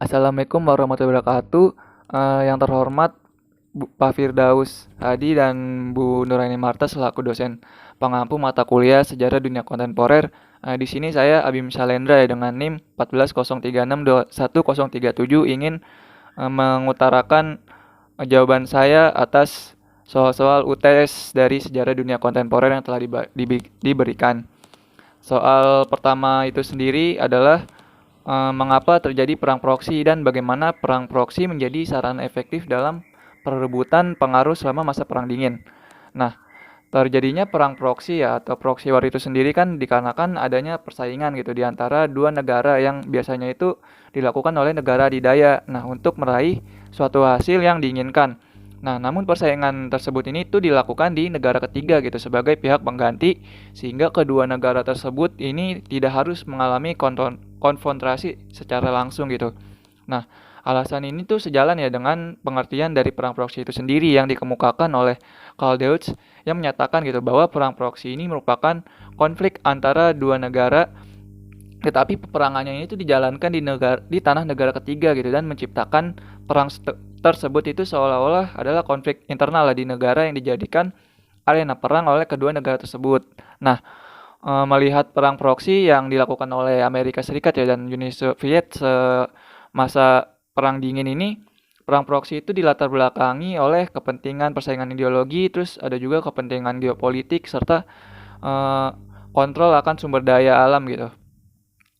Assalamualaikum warahmatullahi wabarakatuh. Yang terhormat Pak Firdaus Hadi dan Bu Nuraini Marta selaku dosen pengampu mata kuliah Sejarah Dunia Kontemporer. Di sini saya Abim Shalendra ya dengan NIM 140362137 ingin mengutarakan jawaban saya atas soal-soal UTS dari Sejarah Dunia Kontemporer yang telah diberikan. Soal pertama itu sendiri adalah mengapa terjadi perang proksi dan bagaimana perang proksi menjadi sarana efektif dalam perebutan pengaruh selama masa Perang Dingin. Nah, terjadinya perang proksi ya atau proxy war itu sendiri kan dikarenakan adanya persaingan gitu di antara dua negara yang biasanya itu dilakukan oleh negara adidaya. Nah, untuk meraih suatu hasil yang diinginkan. Nah, namun persaingan tersebut ini tuh dilakukan di negara ketiga gitu sebagai pihak pengganti sehingga kedua negara tersebut ini tidak harus mengalami konfrontasi secara langsung gitu. Nah, alasan ini tuh sejalan ya dengan pengertian dari perang proksi itu sendiri yang dikemukakan oleh Karl Deutsch yang menyatakan gitu bahwa perang proksi ini merupakan konflik antara dua negara tetapi peperangannya ini tuh dijalankan di tanah negara ketiga gitu dan menciptakan perang tersebut itu seolah-olah adalah konflik internal lah di negara yang dijadikan arena perang oleh kedua negara tersebut. Nah, melihat perang proksi yang dilakukan oleh Amerika Serikat ya dan Uni Soviet semasa Perang Dingin ini, perang proksi itu dilatar belakangi oleh kepentingan persaingan ideologi, terus ada juga kepentingan geopolitik serta eh, kontrol akan sumber daya alam gitu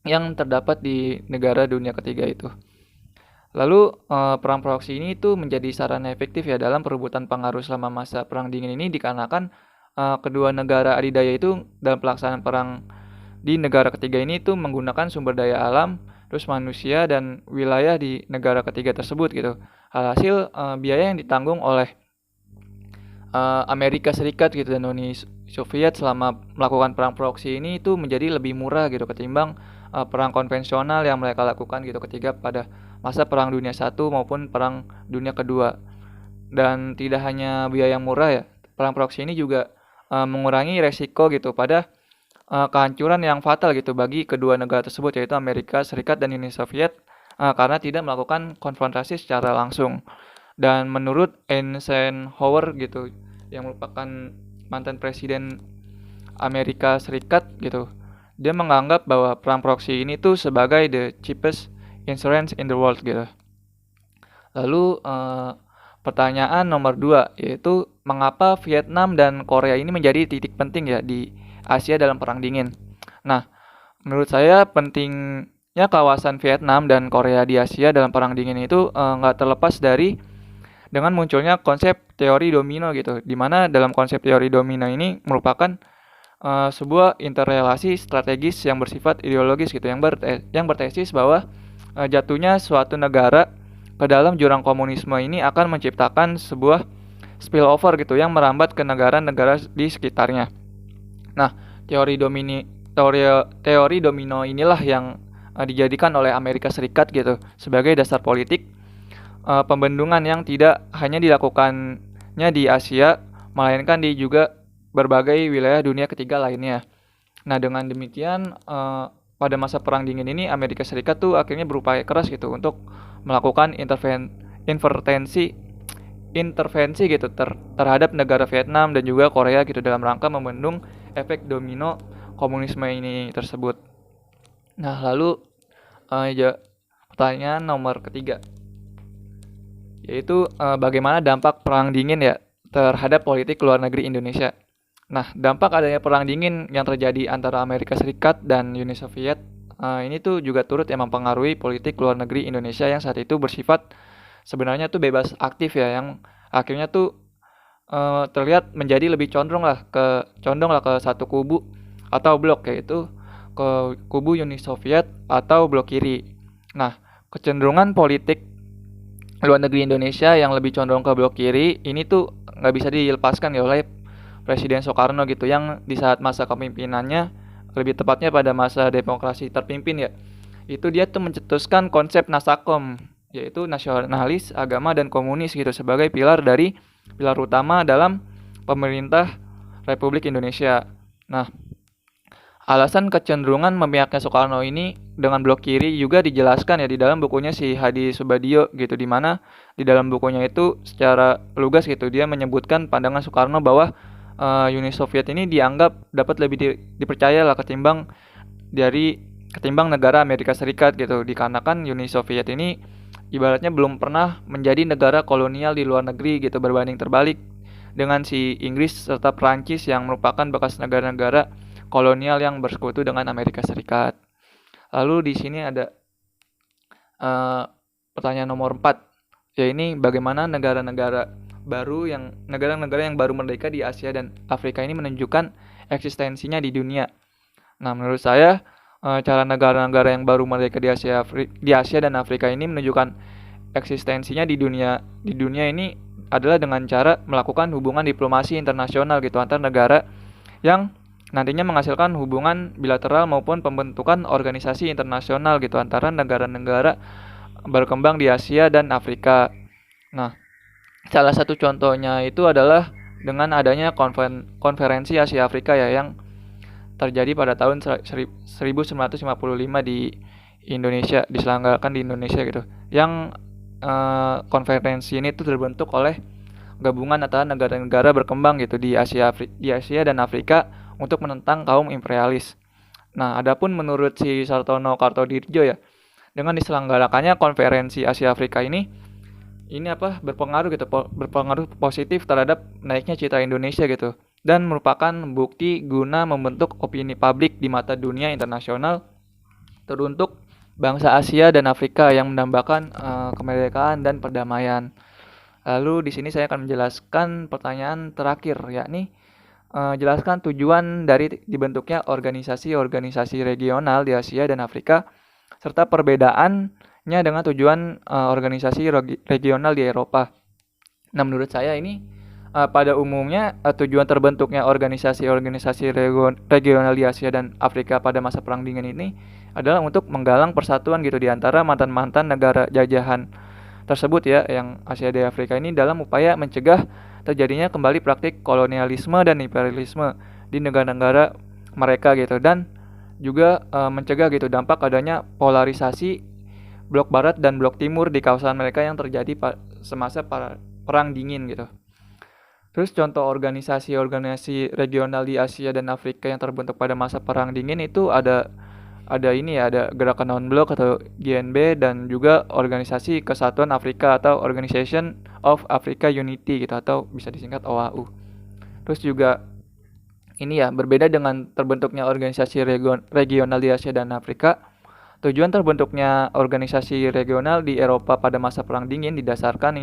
yang terdapat di negara dunia ketiga itu. Lalu perang proksi ini itu menjadi sarana efektif ya dalam perebutan pengaruh selama masa Perang Dingin ini dikarenakan kedua negara adidaya itu dalam pelaksanaan perang di negara ketiga ini itu menggunakan sumber daya alam, terus manusia dan wilayah di negara ketiga tersebut gitu. Alhasil biaya yang ditanggung oleh Amerika Serikat gitu dan Uni Soviet selama melakukan perang proksi ini itu menjadi lebih murah gitu ketimbang perang konvensional yang mereka lakukan gitu ketika pada masa Perang Dunia Satu maupun Perang Dunia Kedua. Dan tidak hanya biaya yang murah ya, perang proksi ini juga mengurangi resiko gitu pada kehancuran yang fatal gitu bagi kedua negara tersebut yaitu Amerika Serikat dan Uni Soviet karena tidak melakukan konfrontasi secara langsung. Dan menurut Eisenhower gitu yang merupakan mantan presiden Amerika Serikat gitu, dia menganggap bahwa perang proksi ini tuh sebagai the cheapest insurance in the world gitu. Lalu pertanyaan nomor 2 yaitu mengapa Vietnam dan Korea ini menjadi titik penting ya di Asia dalam Perang Dingin. Nah, menurut saya pentingnya kawasan Vietnam dan Korea di Asia dalam Perang Dingin itu nggak terlepas dari dengan munculnya konsep teori domino gitu, di mana dalam konsep teori domino ini merupakan sebuah interrelasi strategis yang bersifat ideologis gitu, yang bertesis bahwa jatuhnya suatu negara ke dalam jurang komunisme ini akan menciptakan sebuah spillover gitu yang merambat ke negara-negara di sekitarnya. Nah, teori domino inilah yang dijadikan oleh Amerika Serikat gitu sebagai dasar politik pembendungan yang tidak hanya dilakukannya di Asia, melainkan di juga berbagai wilayah dunia ketiga lainnya. Nah, dengan demikian pada masa Perang Dingin ini Amerika Serikat tuh akhirnya berupaya keras gitu untuk melakukan intervensi gitu terhadap negara Vietnam dan juga Korea gitu dalam rangka membendung efek domino komunisme ini tersebut. Nah, lalu pertanyaan nomor ketiga yaitu bagaimana dampak Perang Dingin ya terhadap politik luar negeri Indonesia. Nah, dampak adanya Perang Dingin yang terjadi antara Amerika Serikat dan Uni Soviet ini tuh juga turut yang mempengaruhi politik luar negeri Indonesia yang saat itu bersifat sebenarnya tuh bebas aktif ya, yang akhirnya tuh terlihat menjadi lebih condong lah ke satu kubu atau blok yaitu ke kubu Uni Soviet atau blok kiri. Nah, kecenderungan politik luar negeri Indonesia yang lebih condong ke blok kiri ini tuh nggak bisa dilepaskan ya oleh Presiden Soekarno gitu yang di saat masa kepemimpinannya lebih tepatnya pada masa demokrasi terpimpin ya itu dia tuh mencetuskan konsep Nasakom yaitu nasionalis, agama dan komunis gitu sebagai pilar utama dalam pemerintah Republik Indonesia. Nah, Alasan kecenderungan memihaknya Soekarno ini dengan blok kiri juga dijelaskan ya di dalam bukunya si Hadi Subadio gitu, di mana di dalam bukunya itu secara lugas gitu dia menyebutkan pandangan Soekarno bahwa Uni Soviet ini dianggap dapat lebih dipercaya lah ketimbang negara Amerika Serikat gitu, dikarenakan Uni Soviet ini ibaratnya belum pernah menjadi negara kolonial di luar negeri gitu, berbanding terbalik dengan si Inggris serta Prancis yang merupakan bekas negara-negara kolonial yang bersekutu dengan Amerika Serikat. Lalu di sini ada pertanyaan nomor 4, ya ini bagaimana negara-negara yang baru merdeka di Asia dan Afrika ini menunjukkan eksistensinya di dunia. Nah, menurut saya cara negara-negara yang baru merdeka di Asia dan Afrika ini menunjukkan eksistensinya di dunia ini adalah dengan cara melakukan hubungan diplomasi internasional gitu antar negara yang nantinya menghasilkan hubungan bilateral maupun pembentukan organisasi internasional gitu antara negara-negara berkembang di Asia dan Afrika. Nah, salah satu contohnya itu adalah dengan adanya konferensi Asia Afrika ya yang terjadi pada tahun 1955 di Indonesia, diselenggarakan di Indonesia gitu. Yang konferensi ini tuh terbentuk oleh gabungan antara negara-negara berkembang gitu di Asia dan Afrika untuk menentang kaum imperialis. Nah, adapun menurut si Sartono Kartodirjo ya, dengan diselenggarakannya konferensi Asia Afrika ini berpengaruh positif terhadap naiknya citra Indonesia gitu, dan merupakan bukti guna membentuk opini publik di mata dunia internasional teruntuk bangsa Asia dan Afrika yang mendambakan kemerdekaan dan perdamaian. Lalu di sini saya akan menjelaskan pertanyaan terakhir, yakni jelaskan tujuan dari dibentuknya organisasi-organisasi regional di Asia dan Afrika serta perbedaannya dengan tujuan organisasi regional di Eropa. Nah, menurut saya ini pada umumnya tujuan terbentuknya organisasi-organisasi regional di Asia dan Afrika pada masa Perang Dingin ini adalah untuk menggalang persatuan gitu di antara mantan-mantan negara jajahan tersebut ya, yang Asia dan Afrika ini dalam upaya mencegah terjadinya kembali praktik kolonialisme dan imperialisme di negara-negara mereka gitu, dan juga mencegah gitu dampak adanya polarisasi blok barat dan blok timur di kawasan mereka yang terjadi semasa perang dingin gitu. Terus contoh organisasi regional di Asia dan Afrika yang terbentuk pada masa perang dingin itu ada Gerakan Non-Blok atau GNB, dan juga Organisasi Kesatuan Afrika atau Organization of Africa Unity gitu, atau bisa disingkat OAU. Terus juga berbeda dengan terbentuknya organisasi regional di Asia dan Afrika. Tujuan terbentuknya organisasi regional di Eropa pada masa Perang Dingin didasarkan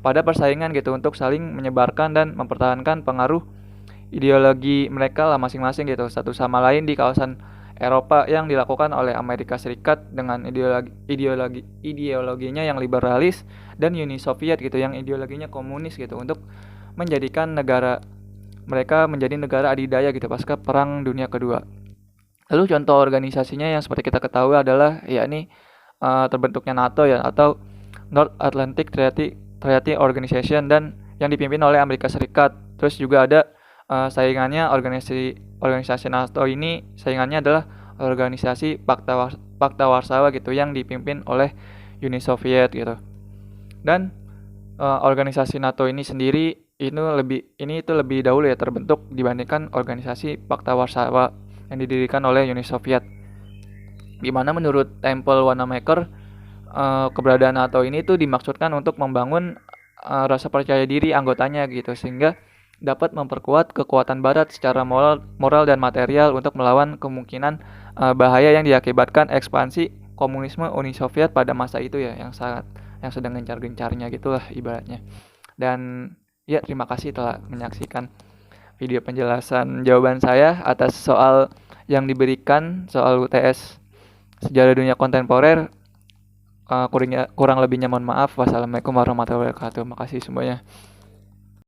pada persaingan gitu untuk saling menyebarkan dan mempertahankan pengaruh ideologi mereka lah masing-masing gitu satu sama lain di kawasan Eropa, yang dilakukan oleh Amerika Serikat dengan ideologinya yang liberalis, dan Uni Soviet gitu yang ideologinya komunis gitu, untuk menjadikan negara mereka menjadi negara adidaya gitu pasca Perang Dunia Kedua. Lalu contoh organisasinya yang seperti kita ketahui adalah yakni terbentuknya NATO ya, atau North Atlantic Treaty Organization, dan yang dipimpin oleh Amerika Serikat. Terus juga ada saingannya organisasi NATO ini, saingannya adalah organisasi Pakta Warsawa gitu yang dipimpin oleh Uni Soviet gitu. Dan organisasi NATO ini sendiri itu lebih dahulu ya terbentuk dibandingkan organisasi Pakta Warsawa yang didirikan oleh Uni Soviet. Di mana menurut Temple Wanamaker keberadaan NATO ini tuh dimaksudkan untuk membangun rasa percaya diri anggotanya gitu, sehingga dapat memperkuat kekuatan Barat secara moral dan material untuk melawan kemungkinan bahaya yang diakibatkan ekspansi komunisme Uni Soviet pada masa itu ya, yang sedang gencar-gencarnya gitulah ibaratnya. Dan ya, terima kasih telah menyaksikan video penjelasan jawaban saya atas soal yang diberikan, soal UTS Sejarah Dunia Kontemporer. Kurang lebihnya mohon maaf. Wassalamualaikum warahmatullahi wabarakatuh. Makasih semuanya.